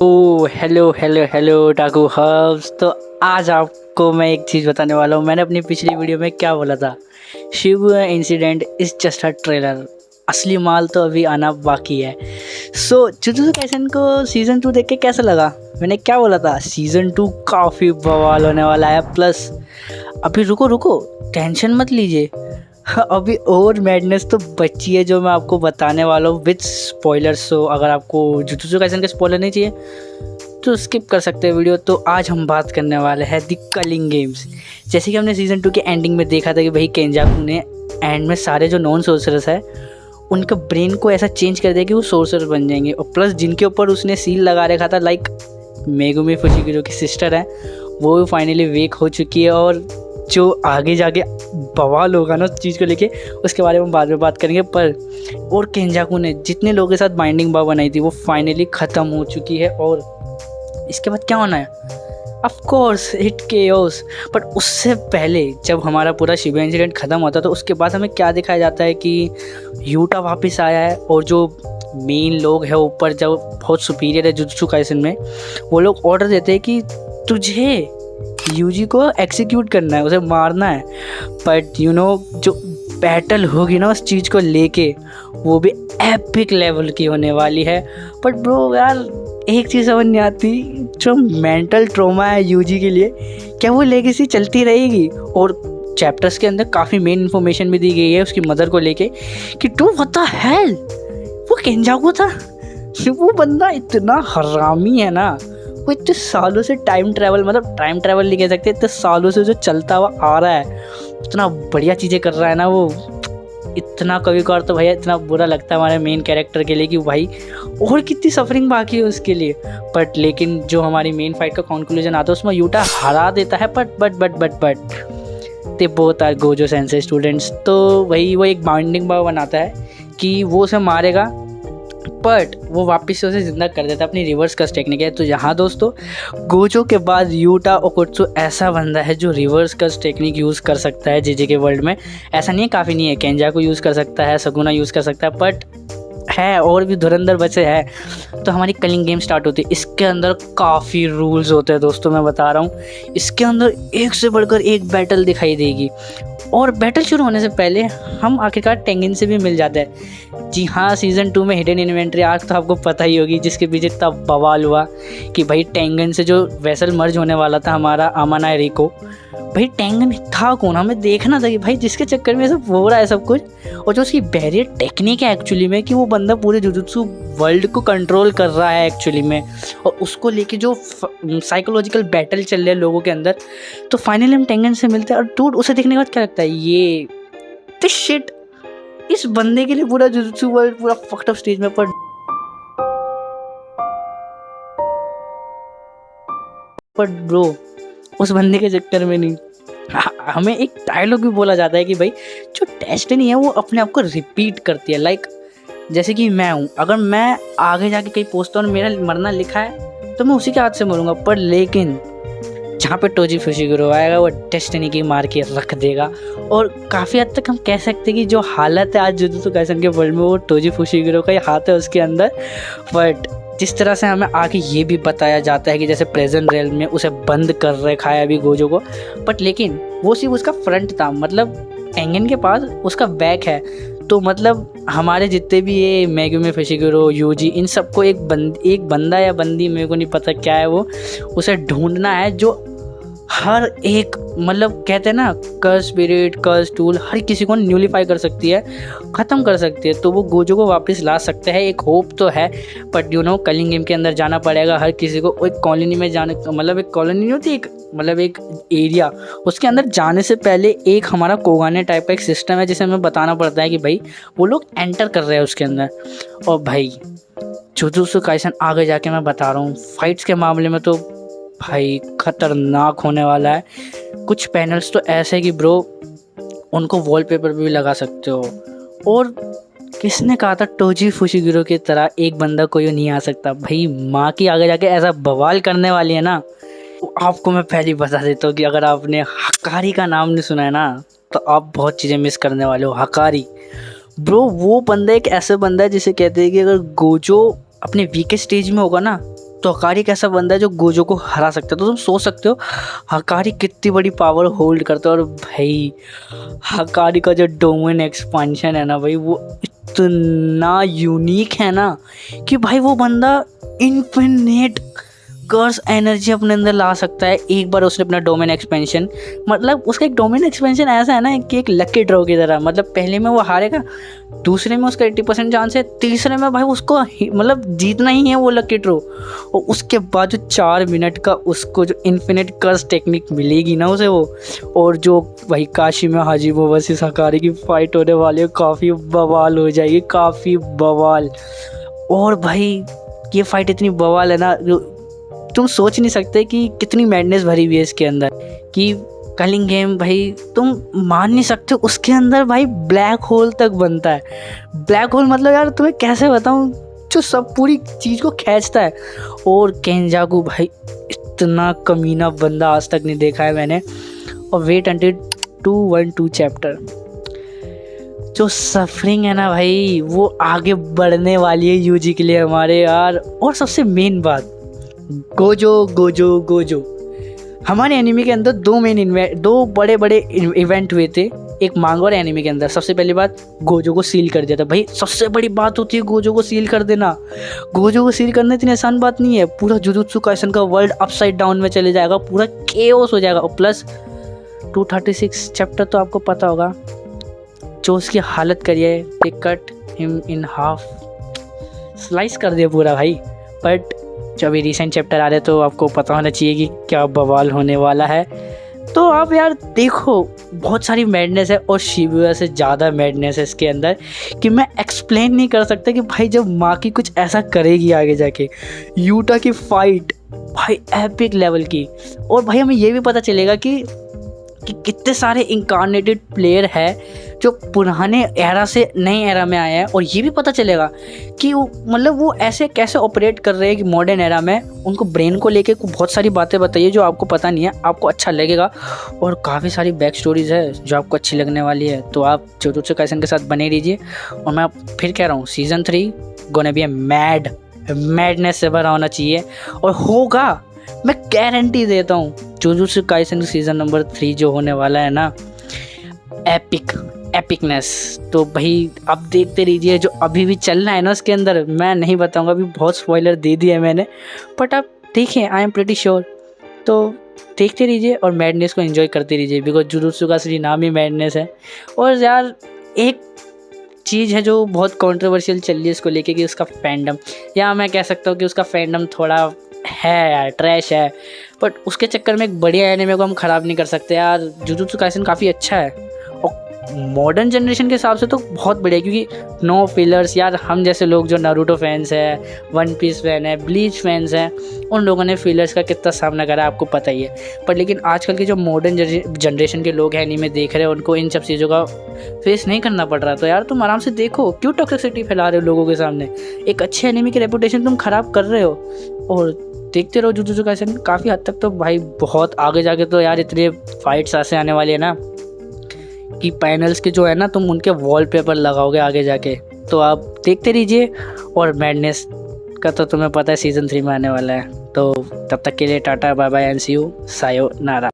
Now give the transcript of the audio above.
ओ hello hello hello टाकू hubs. तो आज आपको मैं एक चीज़ बताने वाला हूँ। मैंने अपनी पिछली वीडियो में क्या बोला था, Shibuya incident is just a trailer, असली माल तो अभी आना बाकी है। सो जुजुत्सु काइसेन को सीज़न 2 देख के कैसा लगा? मैंने क्या बोला था, सीज़न 2 काफ़ी बवाल होने वाला है। प्लस अभी रुको टेंशन मत लीजिए, अभी और मैडनेस तो बची है जो मैं आपको बताने वाला हूँ विद स्पॉयलर्स। सो अगर आपको जुजुत्सु काइसेन के स्पॉयलर नहीं चाहिए तो स्किप कर सकते हैं वीडियो। तो आज हम बात करने वाले हैं द कलिंग गेम्स। जैसे कि हमने सीज़न 2 के एंडिंग में देखा था कि भाई केंजाकू ने एंड में सारे जो नॉन सोर्सरर्स है उनका ब्रेन को ऐसा चेंज कर दिया कि वो सोर्सर बन जाएंगे। और प्लस जिनके ऊपर उसने सील लगा रखा था, लाइक मेगुमी फुशिकिरो की सिस्टर है, वो भी फाइनली वेक हो चुकी है। और जो आगे जाके बवाल होगा ना उस चीज़ को लेके, उसके बारे में बाद में बात करेंगे। पर और केंजाकू ने जितने लोगों के साथ बाइंडिंग बा बनाई थी वो फाइनली ख़त्म हो चुकी है। और इसके बाद क्या होना है, of course hit chaos. But उससे पहले जब हमारा पूरा शिबुया इंसिडेंट ख़त्म होता है तो उसके बाद हमें क्या दिखाया जाता है कि यूटा वापस आया है। और जो मेन लोग हैं ऊपर, जो बहुत सुपीरियर है जुजुत्सु काइसेन में, वो लोग ऑर्डर देते हैं कि तुझे यूजी को एग्जीक्यूट करना है, उसे मारना है। बट जो बैटल होगी ना उस चीज़ को लेके, वो भी एपिक लेवल की होने वाली है। बट ब्रो यार, एक चीज़ समझ नहीं आती, जो मेंटल ट्रॉमा है यूजी के लिए, क्या वो लेगेसी चलती रहेगी? और चैप्टर्स के अंदर काफ़ी मेन इन्फॉर्मेशन भी दी गई है उसकी मदर को लेके कि टू व्हाट द हेल, वो केंजाकू था। वो बंदा इतना हरामी है ना, वो इतने सालों से टाइम ट्रैवल नहीं कह सकते, इतने सालों से जो चलता हुआ आ रहा है, इतना बढ़िया चीज़ें कर रहा है ना वो। इतना कभी कभार तो भैया इतना बुरा लगता है हमारे मेन कैरेक्टर के लिए कि भाई और कितनी सफरिंग बाकी है उसके लिए। बट लेकिन जो हमारी मेन फाइट का कंक्लूजन आता है उसमें यूटा हरा देता है। But they both are Gojo sensei students. तो वही वो एक बाइंडिंग बा बनाता है कि वो उसे मारेगा, बट वो वापस से उसे ज़िंदा कर देता है अपनी रिवर्स कर्स टेक्निक है। तो यहाँ दोस्तों, गोजो के बाद यूटा ओकोत्सु ऐसा बंदा है जो रिवर्स कर्स टेक्निक यूज़ कर सकता है जीजे के वर्ल्ड में। ऐसा नहीं है, काफ़ी नहीं है, केंजाकू यूज़ कर सकता है, सगुना यूज़ कर सकता है, बट है और भी धुरंधर बचे हैं। तो हमारी कलिंग गेम स्टार्ट होती है। इसके अंदर काफ़ी रूल्स होते हैं दोस्तों, मैं बता रहा हूँ। इसके अंदर एक से बढ़कर एक बैटल दिखाई देगी। और बैटल शुरू होने से पहले हम आखिरकार टेंगिन से भी मिल जाते हैं। जी हाँ, सीज़न 2 में हिडन इन्वेंट्री आर्क तो आपको पता ही होगी, जिसके पीछे इतना बवाल हुआ कि भाई टेंगन से जो वेसल मर्ज होने वाला था हमारा अमानाई रिको, भाई टेंगन था कौन? हमें देखना था कि भाई जिसके चक्कर में सब हो रहा है सब कुछ। और जो उसकी बैरियर टेक्निक है एक्चुअली में, कि वो बंदा पूरे जुजुत्सु वर्ल्ड को कंट्रोल कर रहा है एक्चुअली में, और उसको लेके जो साइकोलॉजिकल बैटल चल रहे हैं लोगों के अंदर। तो फाइनली हम टेंगन से मिलते हैं और डूड उसे देखने के बाद क्या लगता है, ये दिस शिट, इस बंदे के लिए पूरा जुजुत्सु वर्ल्ड पूरा फक्ड अप स्टेज में। पर ब्रो, उस बंदे के चक्कर में नहीं, हमें एक डायलॉग भी बोला जाता है कि भाई जो डेस्टिनी है वो अपने आप को रिपीट करती है। लाइक जैसे कि मैं हूँ, अगर मैं आगे जाके कहीं पहुँचता हूँ और मेरा मरना लिखा है तो मैं उसी के हाथ से मरूंगा। पर लेकिन जहाँ पे टोजी फुशिकिरो आएगा वो डेस्टिनी की मार के रख देगा। और काफ़ी हद तक हम कह सकते हैं कि जो हालत है आज जुजुत्सु काइसेन के वर्ल्ड में, वो टोजी फुशिकिरो का ही हाथ है उसके अंदर। बट जिस तरह से हमें आगे ये भी बताया जाता है कि जैसे प्रेजेंट रियल में उसे बंद कर रखा है अभी गोजो को, बट लेकिन वो सिर्फ उसका फ्रंट था, मतलब टेंगन के पास उसका बैक है। तो मतलब हमारे जितने भी ये मेगुमी फुशिकिरो, यूजी, इन सबको एक बंदा या बंदी, मेरे को नहीं पता क्या है वो, उसे ढूंढना है जो हर एक, मतलब कहते हैं ना, कर्स स्पिरिट, कर्स टूल, हर किसी को न्यूलीफाई कर सकती है, ख़त्म कर सकती है। तो वो गोजो को वापस ला सकते हैं, एक होप तो है। बट कलिंग गेम के अंदर जाना पड़ेगा हर किसी को। एक कॉलोनी में जाने, मतलब एक कॉलोनी नहीं होती, एक एरिया, उसके अंदर जाने से पहले एक हमारा कोगाने टाइप का एक सिस्टम है जिसे हमें बताना पड़ता है कि भाई वो लोग एंटर कर रहे हैं उसके अंदर। और भाई जुजुत्सु काइसेन आगे जाके मैं बता रहा हूँ, फाइट्स के मामले में तो भाई खतरनाक होने वाला है। कुछ पैनल्स तो ऐसे कि ब्रो उनको वॉलपेपर पे भी लगा सकते हो। और किसने कहा था टोजी फुशिकिरो की तरह एक बंदा कोई नहीं आ सकता? भाई माँ की आगे जाके ऐसा बवाल करने वाली है ना। आपको मैं पहले ही बता देता हूँ कि अगर आपने हकारी का नाम नहीं सुना है ना तो आप बहुत चीज़ें मिस करने वाले हो। हकारी ब्रो, वो बंदा एक ऐसा बंदा है जिसे कहते हैं कि अगर गोजो अपने वीकेस्ट स्टेज में होगा ना तो हकारी एक ऐसा बंदा है जो गोजो को हरा सकता है। तो तुम सोच सकते हो हकारी कितनी बड़ी पावर होल्ड करता है। और भाई हकारी का जो डोमेन एक्सपांशन है ना भाई, वो इतना यूनिक है ना कि भाई वो बंदा इन्फिनिट कर्स एनर्जी अपने अंदर ला सकता है एक बार उसने अपना डोमेन एक्सपेंशन, मतलब उसका एक डोमेन एक्सपेंशन ऐसा है ना कि एक लकी ड्रॉ की तरह, मतलब पहले में वो हारेगा, दूसरे में उसका 80% चांस है, तीसरे में भाई उसको मतलब जीतना ही है वो लकी ड्रॉ। और उसके बाद जो 4 मिनट का उसको जो इन्फिनिट कर्स टेक्निक मिलेगी ना उसे वो, और जो भाई काशी में हाजिबो वर्सेस हकारी की फाइट होने वाली है, काफ़ी बवाल हो जाएगी, काफ़ी बवाल। और भाई ये फाइट इतनी बवाल है ना, तुम सोच नहीं सकते कि कितनी मैडनेस भरी हुई है इसके अंदर। कि कलिंगहेम भाई तुम मान नहीं सकते, उसके अंदर भाई ब्लैक होल तक बनता है। ब्लैक होल मतलब यार तुम्हें कैसे बताऊं, जो सब पूरी चीज़ को खींचता है। और केंजाकू भाई इतना कमीना बंदा आज तक नहीं देखा है मैंने। और वेट अंटिल 212 चैप्टर, जो सफरिंग है ना भाई वो आगे बढ़ने वाली है यूजी के लिए हमारे यार। और सबसे मेन बात, गोजो गोजो गोजो। हमारे एनिमी के अंदर दो बड़े बड़े इवेंट हुए थे एक मांगा और एनिमी के अंदर। सबसे पहली बात, गोजो को सील कर दिया था। भाई सबसे बड़ी बात होती है गोजो को सील कर देना। गोजो को सील करना इतनी आसान बात नहीं है। पूरा जुजुत्सु काइसेन का वर्ल्ड अपसाइड डाउन में चले जाएगा, पूरा केओस हो जाएगा। और प्लस 236 चैप्टर तो आपको पता होगा, जो उसकी हालत करी है, they cut him in half, slice कर दिया पूरा भाई। बट जो अभी रिसेंट चैप्टर आ रहे हैं तो आपको पता होना चाहिए कि क्या बवाल होने वाला है। तो आप यार देखो, बहुत सारी मैडनेस है और शिबुया से ज़्यादा मैडनेस है इसके अंदर कि मैं एक्सप्लेन नहीं कर सकता कि भाई जब माँ की कुछ ऐसा करेगी आगे जाके। यूटा की फाइट भाई एपिक लेवल की। और भाई हमें ये भी पता चलेगा कि कितने सारे इंकारनेटेड प्लेयर है जो पुराने एरा से नए एरा में आए हैं। और ये भी पता चलेगा कि मतलब वो ऐसे कैसे ऑपरेट कर रहे हैं कि मॉडर्न एरा में उनको ब्रेन को लेके बहुत सारी बातें बताइए जो आपको पता नहीं है, आपको अच्छा लगेगा। और काफ़ी सारी बैक स्टोरीज है जो आपको अच्छी लगने वाली है। तो आप जुजुत्सु काइसेन के साथ बने रहिए। और मैं फिर कह रहा हूँ सीज़न 3 गोना बी मैडनेस से भरा होना चाहिए और होगा, मैं गारंटी देता हूँ। जुजुत्सु काइसेन सीज़न नंबर 3 जो होने वाला है ना, एपिकनेस। तो भाई अब देखते रहिए, जो अभी भी चल रहा है ना उसके अंदर, मैं नहीं बताऊंगा, अभी बहुत स्पॉइलर दे दिया है मैंने, बट आप देखिए, आई एम प्रीटी श्योर। तो देखते रहिए और मैडनेस को एंजॉय करते रहिए, बिकॉज जुजुत्सु का असली नाम ही मैडनेस है। और यार एक चीज़ है जो बहुत कंट्रोवर्शियल चल रही है इसको लेके कि उसका फैंडम, या मैं कह सकता हूँ कि उसका फैंडम थोड़ा है यार, ट्रैश है। बट उसके चक्कर में एक बढ़िया एनिमे को हम ख़राब नहीं कर सकते यार। जुजुत्सु काइसेन काफ़ी अच्छा है और मॉडर्न जनरेशन के हिसाब से तो बहुत बढ़िया, क्योंकि नो फिलर्स यार। हम जैसे लोग जो नारुतो फैंस है, वन पीस फैन है, ब्लीच फैंस हैं, उन लोगों ने फिलर्स का कितना सामना करा आपको पता ही है। पर लेकिन आजकल के जो मॉडर्न जनरेशन के लोग हैं एनीमे देख रहे हैं, उनको इन सब चीज़ों का फेस नहीं करना पड़ रहा। तो यार तुम आराम से देखो, क्यों टॉक्सिसिटी फैला रहे हो लोगों के सामने। एक अच्छे एनीमे की रेपुटेशन तुम ख़राब कर रहे हो। और देखते रहो जुजुत्सु काइसेन, काफ़ी हद तक तो भाई बहुत आगे जाके तो यार इतने फाइट्स ऐसे आने वाली है ना कि पैनल्स के जो है ना, तुम उनके वॉलपेपर लगाओगे आगे जाके। तो आप देखते रहिए। और मैडनेस का तो तुम्हें पता है सीज़न 3 में आने वाला है। तो तब तक के लिए tata bye bye and see you, sayonara.